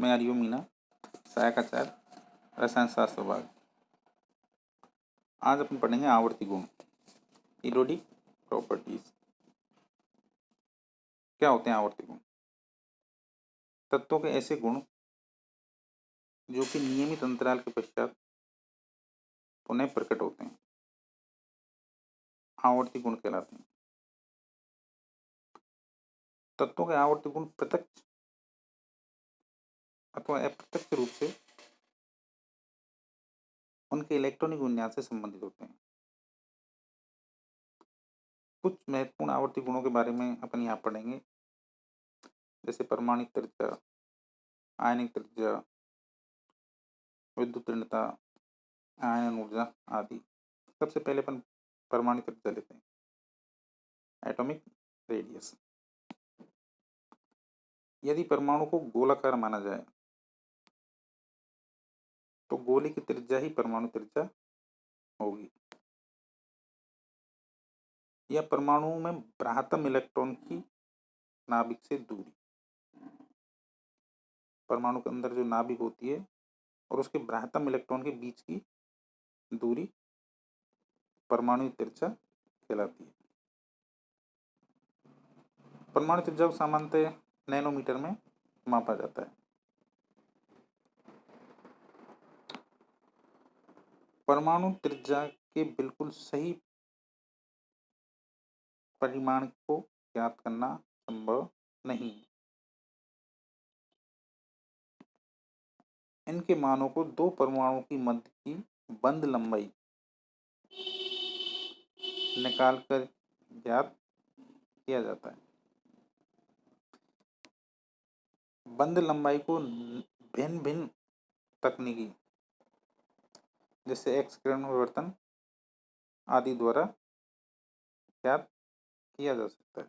मैं हरिओम मीना, सहायक आचार्य, रसायन शास्त्र विभाग। आज अपन पढ़ेंगे आवर्ती गुण, पीरियोडिक प्रॉपर्टीज। क्या होते हैं आवर्ती गुण? तत्वों के ऐसे गुण जो कि नियमित अंतराल के पश्चात पुनः प्रकट होते हैं, आवर्ती गुण कहलाते हैं। तत्वों के आवर्ती गुण प्रत्यक्ष अथवा अप्रत्यक्ष रूप से उनके इलेक्ट्रॉनिक विन्यास से संबंधित होते हैं। कुछ महत्वपूर्ण आवर्ती गुणों के बारे में अपन यहाँ पढ़ेंगे, जैसे परमाणुक त्रिज्या, आयनिक त्रिज्या, विद्युत ऋणता, आयन ऊर्जा आदि। सबसे पहले अपन परमाणु त्रिज्या लेते हैं, एटॉमिक रेडियस। यदि परमाणु को गोलाकार माना जाए तो गोले की त्रिज्या ही परमाणु त्रिज्या होगी। यह परमाणु में ब्राहतम इलेक्ट्रॉन की नाभिक से दूरी, परमाणु के अंदर जो नाभिक होती है और उसके ब्राहतम इलेक्ट्रॉन के बीच की दूरी परमाणु त्रिज्या कहलाती है। परमाणु त्रिज्या को सामान्यतः नैनोमीटर में मापा जाता है। परमाणु त्रिज्या के बिल्कुल सही परिमाण को ज्ञात करना संभव नहीं। इनके मानों को दो परमाणुओं की मध्य की बंध लंबाई निकालकर ज्ञात किया जाता है। बंध लंबाई को भिन्न भिन्न तकनीकी जैसे एक्स किरण विवर्तन आदि द्वारा ज्ञात किया जा सकता है।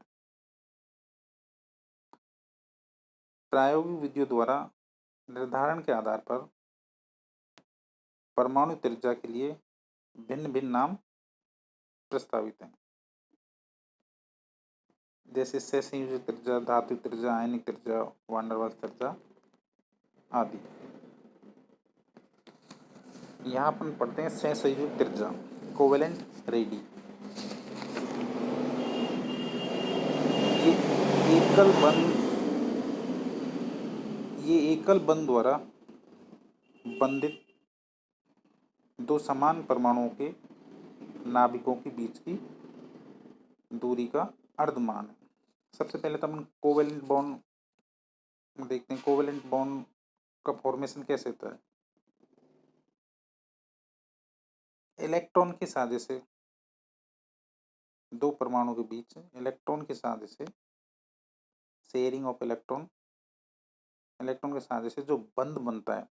प्रायोगिक विधियों द्वारा निर्धारण के आधार पर परमाणु त्रिज्या के लिए भिन्न भिन्न नाम प्रस्तावित हैं, जैसे सहसंयोजक त्रिज्या, धातु त्रिज्या, आयनिक त्रिज्या, वान डेर वाल्स त्रिज्या आदि। यहाँ अपन पढ़ते हैं सहसंयोजक त्रिज्या, कोवेलेंट रेडी। ये एकल बंध द्वारा बंधित दो समान परमाणुओं के नाभिकों के बीच की दूरी का अर्धमान है। सबसे पहले तो अपन कोवेलेंट बॉन्ड देखते हैं। कोवेलेंट बॉन्ड का फॉर्मेशन कैसे होता है? इलेक्ट्रॉन के साझे से दो परमाणु के बीच इलेक्ट्रॉन के साझे से शेयरिंग ऑफ इलेक्ट्रॉन के साझे से जो बंध बनता है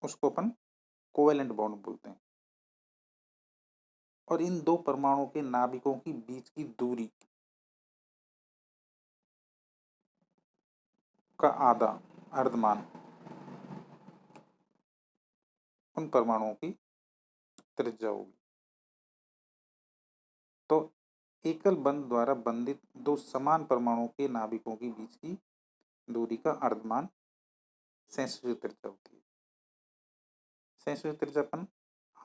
उसको अपन कोवेलेंट बॉन्ड बोलते हैं। और इन दो परमाणुओं के नाभिकों की बीच की दूरी का आधा अर्धमान उन परमाणुओं की त्रिज्या होगी। तो एकल बंध द्वारा बंधित दो समान परमाणुओं के नाभिकों के बीच की दूरी का अर्धमान सहसंयोजक त्रिज्या होती है। सहसंयोजक त्रिज्या अपन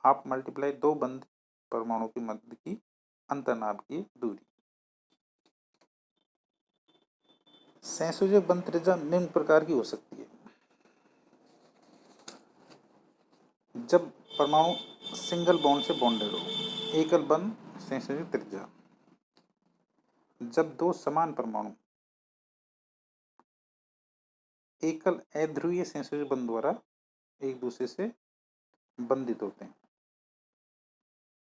हाफ मल्टीप्लाई दो बंध परमाणु के मध्य की अंतर्नाभिकीय दूरी। सहसंयोजक बंध त्रिज्या निम्न प्रकार की हो सकती है। जब परमाणु सिंगल बॉन्ड से बॉन्डेड हो, एकल बंध सहसंयोजक त्रिज्या। जब दो समान परमाणु एकल अध्रुवीय सहसंयोजक बंध द्वारा एक दूसरे से बंधित होते हैं,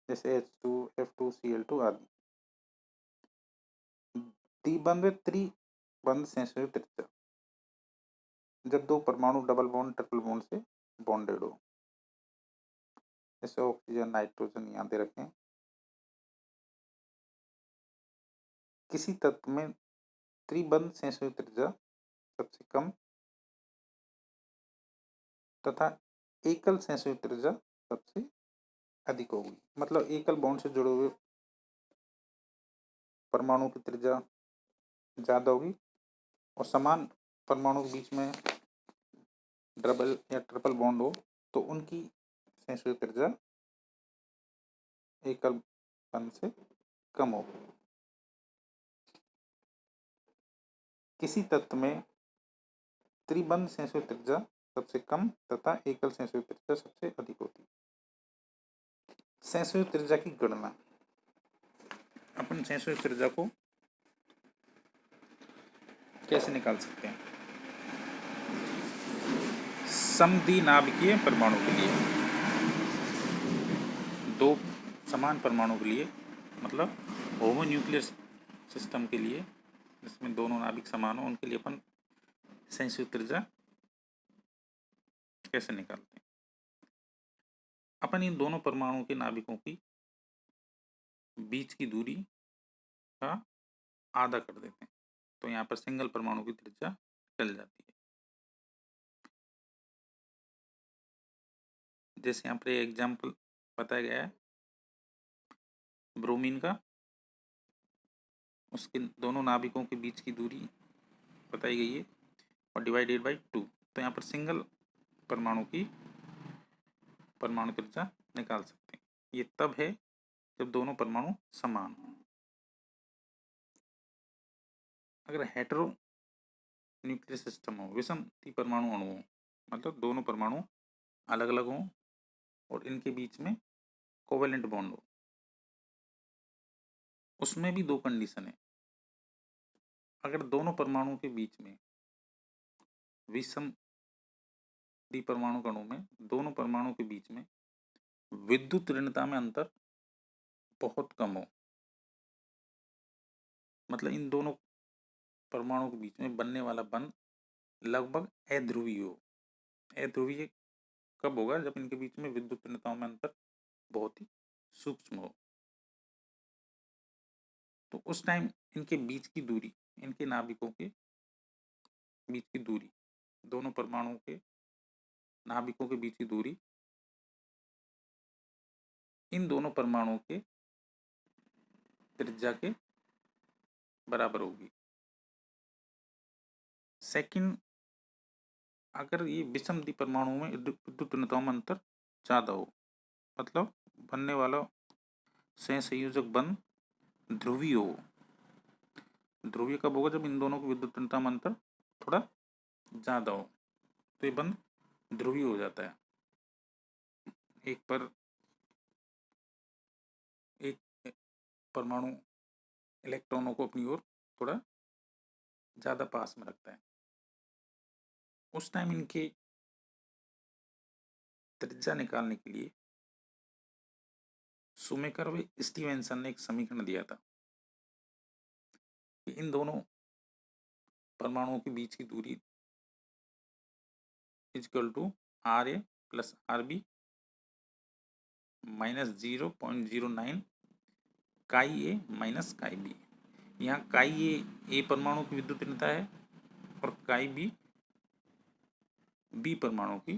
जैसे H2, F2, Cl2 आदि। द्विबंध त्रिबंध सहसंयोजक त्रिज्या, जब दो परमाणु डबल बॉन्ड ट्रिपल बॉन्ड से बॉन्डेड हो, जैसे ऑक्सीजन, नाइट्रोजन याद रखें। किसी तत्व में त्रिबंध सहसंयोजक त्रिज्या सबसे कम तथा एकल सहसंयोजक त्रिज्या सबसे अधिक होगी। मतलब एकल बॉन्ड से जुड़े हुए परमाणु की त्रिज्या ज्यादा होगी और समान परमाणु के बीच में डबल या ट्रिपल बॉन्ड हो तो उनकी संश्लिष्ट त्रिज्या एकल बंध से कम होगी। किसी तत्व में त्रिबंध संश्लिष्ट त्रिज्या सबसे कम तथा एकल संश्लिष्ट त्रिज्या सबसे अधिक होती है। संश्लिष्ट त्रिज्या की गणना, अपन संश्लिष्ट त्रिज्या को कैसे निकाल सकते हैं? समद्विनाभिकीय परमाणु के लिए, दो समान परमाणु के लिए, मतलब होमोन्यूक्लियर सिस्टम के लिए जिसमें दोनों नाभिक समान हो, उनके लिए अपन संश्लिष्ट त्रिज्या कैसे निकालते हैं? अपन इन दोनों परमाणुओं के नाभिकों की बीच की दूरी का आधा कर देते हैं, तो यहाँ पर सिंगल परमाणु की त्रिज्या निकल जाती है। जैसे यहाँ पर एग्जाम्पल बताया गया है ब्रोमीन का, उसके दोनों नाभिकों के बीच की दूरी बताई गई है और डिवाइडेड बाई 2, तो यहाँ पर सिंगल परमाणु की परमाणु त्रिज्या निकाल सकते हैं। ये तब है जब दोनों परमाणु समान हो। अगर हेटेरो न्यूक्लियर सिस्टम हो, विषम परमाणु अणु हो, मतलब दोनों परमाणु अलग अलग हों और इनके बीच में कोवेलेंट बॉन्ड हो, उसमें भी दो कंडीशन है। अगर दोनों परमाणु के बीच में विषम परमाणु कणों में दोनों परमाणु के बीच में विद्युत ऋणता में अंतर बहुत कम हो, मतलब इन दोनों परमाणु के बीच में बनने वाला बंध लगभग अध्रुवीय हो। अध्रुवीय कब होगा? जब इनके बीच में विद्युत ऋणताओं में अंतर बहुत ही सूक्ष्म हो। तो उस टाइम इनके बीच की दूरी, इनके नाभिकों के बीच की दूरी, दोनों परमाणुओं के नाभिकों के बीच की दूरी इन दोनों परमाणुओं के त्रिज्या के बराबर होगी। सेकंड, अगर ये विषम परमाणुओं में विद्युत ऋणताओं में अंतर ज्यादा हो, मतलब बनने वाला सहसंयोजक बंध ध्रुवीय हो। ध्रुवीय कब होगा? जब इन दोनों की विद्युत ऋणता में अंतर थोड़ा ज्यादा हो, तो ये बंध ध्रुवीय हो जाता है। एक परमाणु इलेक्ट्रॉनों को अपनी ओर थोड़ा ज्यादा पास में रखता है। उस टाइम इनके त्रिज्या निकालने के लिए शूमेकर व स्टीवेंसन ने एक समीकरण दिया था कि इन दोनों परमाणुओं के बीच की दूरी equal to RA plus RB minus 0.09 काई ए माइनस काई बी। यहाँ काई ए परमाणु की विद्युत ऋणता है और काई बी परमाणु की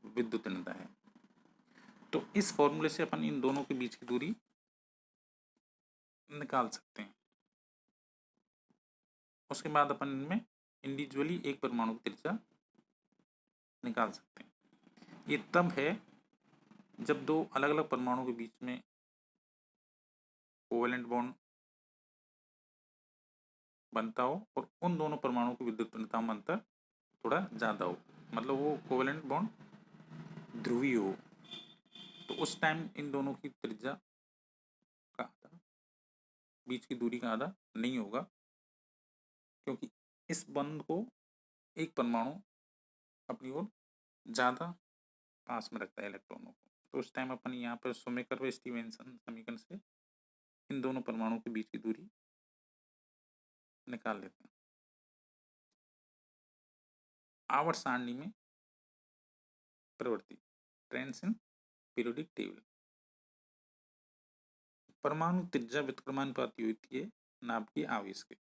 विद्युत ऋणता है। तो इस फॉर्मूले से अपन इन दोनों के बीच की दूरी निकाल सकते हैं। उसके बाद अपन इनमें इंडिविजुअली एक परमाणु की त्रिज्या निकाल सकते हैं। ये तब है जब दो अलग अलग परमाणु के बीच में कोवेलेंट बॉन्ड बनता हो और उन दोनों परमाणु की विद्युत ऋणता में अंतर थोड़ा ज्यादा हो, मतलब वो कोवेलेंट बॉन्ड ध्रुवीय हो। तो उस टाइम इन दोनों की त्रिज्या का आधा, बीच की दूरी का आधा नहीं होगा, क्योंकि इस बंध को एक परमाणु अपनी ओर ज्यादा पास में रखता है इलेक्ट्रॉनों को। तो उस टाइम अपन यहाँ पर शूमेकर व स्टीवेंसन समीकरण से इन दोनों परमाणुओं के बीच की दूरी निकाल लेते हैं। आवर्त सारणी में प्रवृत्ति, ट्रेंड्स इन पीरियोडिक टेबल। परमाणु त्रिज्या व्युत्क्रमानुपाती होती है नाभिकीय आवेश के।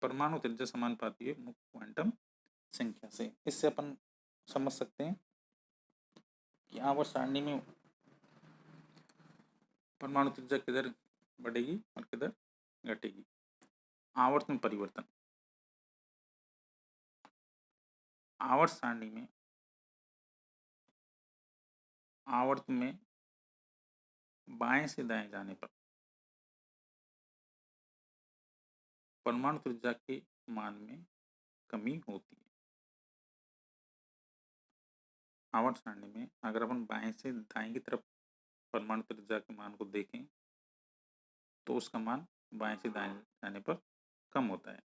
परमाणु त्रिज्या समानुपाती है मुक्त क्वांटम संख्या से। इससे अपन समझ सकते हैं कि आवर्त सारणी में परमाणु त्रिज्या किधर बढ़ेगी और किधर घटेगी। आवर्त में परिवर्तन, आवर्त सारणी में आवर्त में बाएं से दाएं जाने पर परमाणु त्रिज्या के मान में कमी होती है। आवर्त सारणी में अगर अपन बाएं से दाएं की तरफ परमाणु त्रिज्या के मान को देखें तो उसका मान बाएं से दाएं जाने पर कम होता है,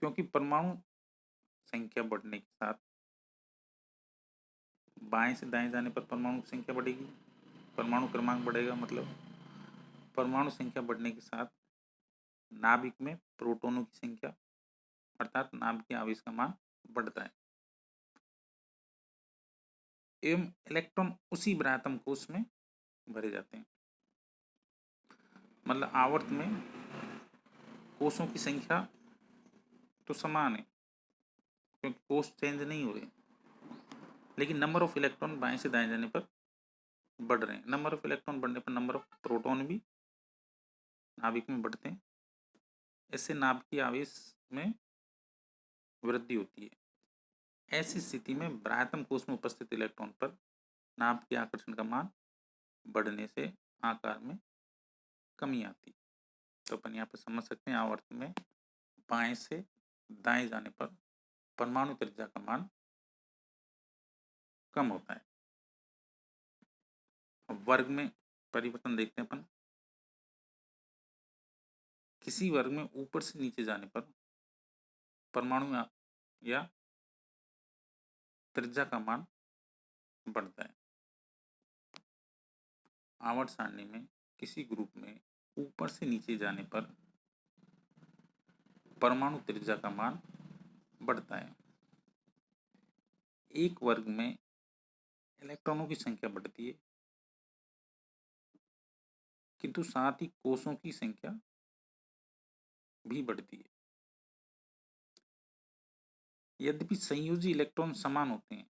क्योंकि परमाणु संख्या बढ़ने के साथ बाएं से दाएं जाने पर परमाणु की संख्या बढ़ेगी, परमाणु क्रमांक बढ़ेगा। मतलब परमाणु संख्या बढ़ने के साथ नाभिक में प्रोटॉनों की संख्या अर्थात नाभिकीय आवेश का मान बढ़ता है एवं इलेक्ट्रॉन उसी ब्रायतम कोश में भरे जाते हैं। मतलब आवर्त में कोषों की संख्या तो समान है क्योंकि कोष चेंज नहीं हो रहे, लेकिन नंबर ऑफ इलेक्ट्रॉन बाएं से दाएं जाने पर बढ़ रहे हैं। नंबर ऑफ इलेक्ट्रॉन बढ़ने पर नंबर ऑफ प्रोटॉन भी नाभिक में बढ़ते हैं। इससे नाभिकीय आवेश में वृद्धि होती है। ऐसी स्थिति में ब्रायतम कोश में उपस्थित इलेक्ट्रॉन पर नाभ के आकर्षण का मान बढ़ने से आकार में कमी आती है। तो अपन यहाँ पर समझ सकते हैं आवर्त में बाएं से दाएं जाने पर परमाणु त्रिज्या का मान कम होता है। वर्ग में परिवर्तन देखते हैं अपन। किसी वर्ग में ऊपर से नीचे जाने पर परमाणु या त्रिज्या का मान बढ़ता है। आवर्त सारणी में किसी ग्रुप में ऊपर से नीचे जाने पर परमाणु त्रिज्या का मान बढ़ता है। एक वर्ग में इलेक्ट्रॉनों की संख्या बढ़ती है, किंतु साथ ही कोषों की संख्या भी बढ़ती है। यद्यपि संयोजी इलेक्ट्रॉन समान होते हैं,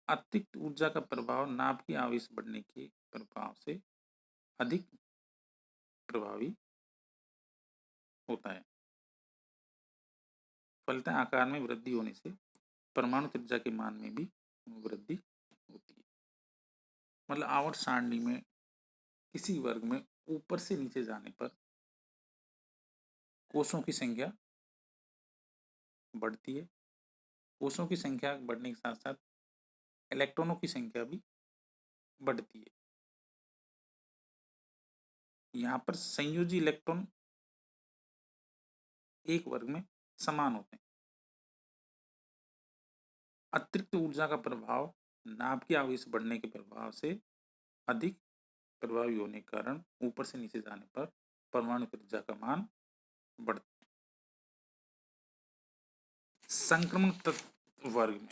अतिरिक्त ऊर्जा का प्रभाव नाभ के आवेश बढ़ने के प्रभाव से अधिक प्रभावी होता है। फलतः आकार में वृद्धि होने से परमाणु त्रिज्या के मान में भी वृद्धि होती है। मतलब आवर्त सारणी में किसी वर्ग में ऊपर से नीचे जाने पर कोषों की संख्या बढ़ती है। कोषों की संख्या बढ़ने के साथ साथ इलेक्ट्रॉनों की संख्या भी बढ़ती है। यहाँ पर संयोजी इलेक्ट्रॉन एक वर्ग में समान होते हैं। अतिरिक्त ऊर्जा का प्रभाव नाभ के आवेश बढ़ने के प्रभाव से अधिक प्रभावी होने के कारण ऊपर से नीचे जाने पर परमाणु त्रिज्या का मान बढ़ता है। संक्रमण तत्व वर्ग में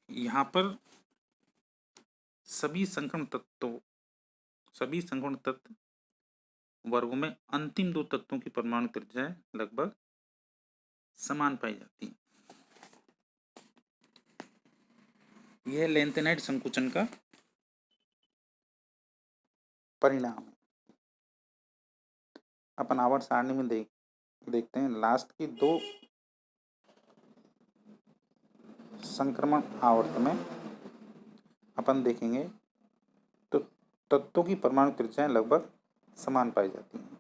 यहाँ पर सभी संक्रमण तत्व वर्गों में अंतिम दो तत्वों की परमाणु त्रिज्याएं लगभग समान पाई जाती हैं। यह लेंथेनाइड संकुचन का परिणाम है। अपन आवर्त सारणी में देखते हैं लास्ट की दो संक्रमण आवर्त में अपन देखेंगे तो तत्वों की परमाणु त्रिज्याएं लगभग समान पाई जाती हैं।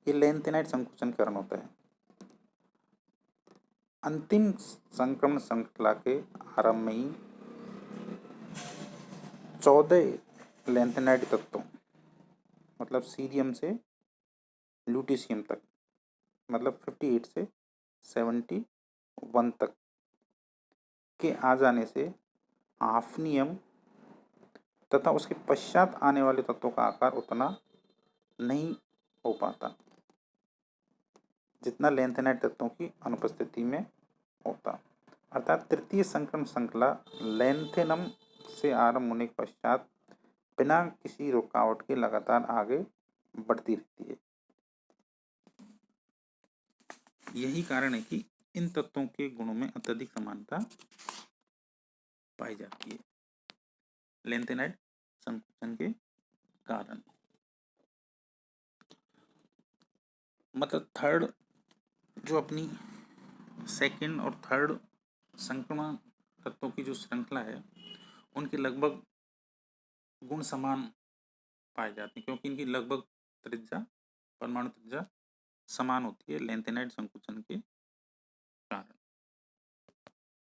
ये लेंथेनाइड संकुचन के कारण होता है। अंतिम संक्रमण श्रृंखला के आरंभ में ही 14 लेंथेनाइड तत्वों मतलब सीरियम से ल्यूटीशियम तक मतलब 58 से 71 तक के आ जाने से हाफनियम तथा उसके पश्चात आने वाले तत्वों का आकार उतना नहीं हो पाता जितना लेंथेनाइड तत्वों की अनुपस्थिति में होता। अर्थात तृतीय संक्रमण श्रृंखला लेंथेनम से आरंभ होने के पश्चात बिना किसी रुकावट के लगातार आगे बढ़ती रहती है। यही कारण है कि इन तत्वों के गुणों में अत्यधिक समानता पाई जाती है लेंथेनाइड संकुचन के कारण। मतलब थर्ड जो अपनी सेकंड और थर्ड संक्रमण तत्वों की जो श्रृंखला है उनके लगभग गुण समान पाए जाते हैं, क्योंकि इनकी लगभग त्रिज्या, परमाणु त्रिज्या समान होती है लैंथेनाइड संकुचन के कारण।